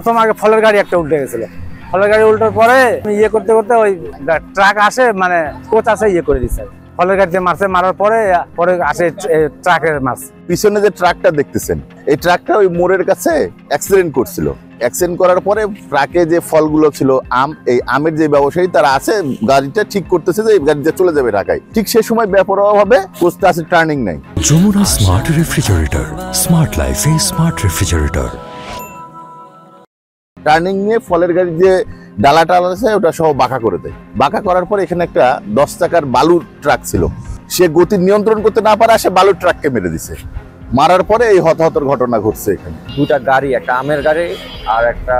প্রথম আগে ফলের গাড়ি একটা উল্টে গেছিল। ফলের গাড়ি উল্টার পরে ইয়ে করতে করতে ওই ট্রাক আসে, মানে কোচ আসে ইয়ে করে দিচ্ছে, ফলের গাড়িতে মারছে, মারার পরে আসে ট্রাকের মাছ। পিছনে যে ট্রাকটা দেখতেছেন, এই ট্রাকটা ওই মোড়ের কাছে অ্যাক্সিডেন্ট করছিল। অ্যাক্সিডেন্ট করার পরে ট্রাকে যে ফলগুলো ছিল আম, এই আমের যে ব্যবসায়ী তারা আছে গাড়িটা ঠিক করতেছে যে এই গাড়িটা চলে যাবে ঢাকায়। ঠিক সে সময় বেপরোয়া ভাবে কোচটা আছে টার্নিং নাই। যমুনা স্মার্ট রেফ্রিজারেটর, স্মার্ট লাইফে স্মার্ট রেফ্রিজারেটর। টার্নিং নিয়ে ফলের গাড়ি যে ডালা টালা আছে ওটা সহ বাঁকা করে দেয়। বাঁকা করার পরে এখানে একটা 10 চাকার বালুর ট্রাক ছিল, সে গতি নিয়ন্ত্রণ করতে না পারে সে বালুর ট্রাককে মেরে দিছে। মারার পরে এই হতাহতর ঘটনা ঘটছে এখানে। দুটা গাড়ি, একটা আমের গাড়ি আর একটা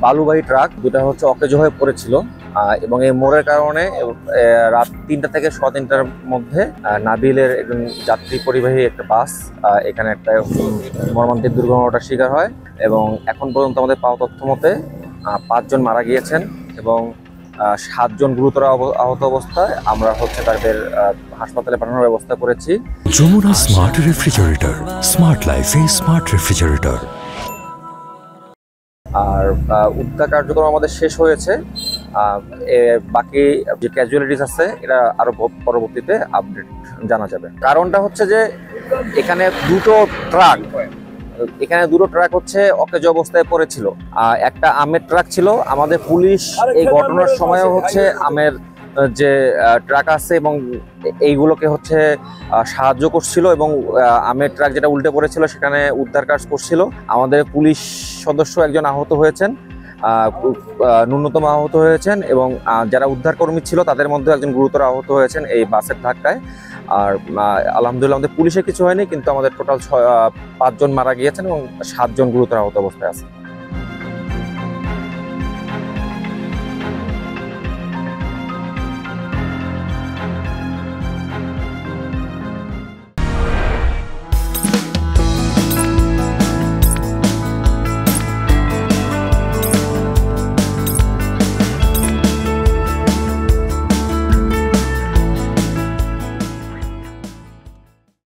বালুবাহী ট্রাক, দুটা হচ্ছে অকেজো হয়ে পড়েছিল এবং এই মোড়ের কারণে রাত 3টা থেকে 3:15টার মধ্যে নাবিলের একজন যাত্রী পরিবাহী একটা বাস এখানে একটা মর্মান্তিক দুর্ঘটনার শিকার হয় এবং এখন পর্যন্ত আমাদের পাওয়া তথ্য মতে 5 জন মারা গিয়েছেন এবং 7 জন গুরুতর আহত অবস্থায়। আমরা হচ্ছে তাদের হাসপাতালে পাঠানোর ব্যবস্থা করেছি। যমুনা স্মার্ট রেফ্রিজারেটর, স্মার্ট লাইফে স্মার্ট রেফ্রিজারেটর। আর উদ্ধার কার্যক্রম আমাদের শেষ হয়েছে, বাকি যে ক্যাজুয়ালিটিস আছে এটা আরো পরবর্তীতে আপডেট জানা যাবে। কারণটা হচ্ছে যে এখানে দুটো ট্রাক হচ্ছে অকেজো অবস্থায় পড়েছিল। একটা আমের ট্রাক ছিল। আমাদের পুলিশ এই ঘটনার সময়ও হচ্ছে আমের যে ট্রাক আছে এবং এইগুলোকে হচ্ছে সাহায্য করছিল এবং আমের ট্রাক যেটা উল্টে পড়েছিল সেখানে উদ্ধার কাজ করছিল। আমাদের পুলিশ সদস্য একজন আহত হয়েছেন, ন্যূনতম আহত হয়েছেন এবং যারা উদ্ধারকর্মী ছিল তাদের মধ্যে একজন গুরুতর আহত হয়েছেন এই বাসের ধাক্কায়। আর আলহামদুলিল্লাহ আমাদের পুলিশের কিছু হয়নি, কিন্তু আমাদের টোটাল 5 জন মারা গিয়েছেন এবং 7 জন গুরুতর আহত অবস্থায় আছে।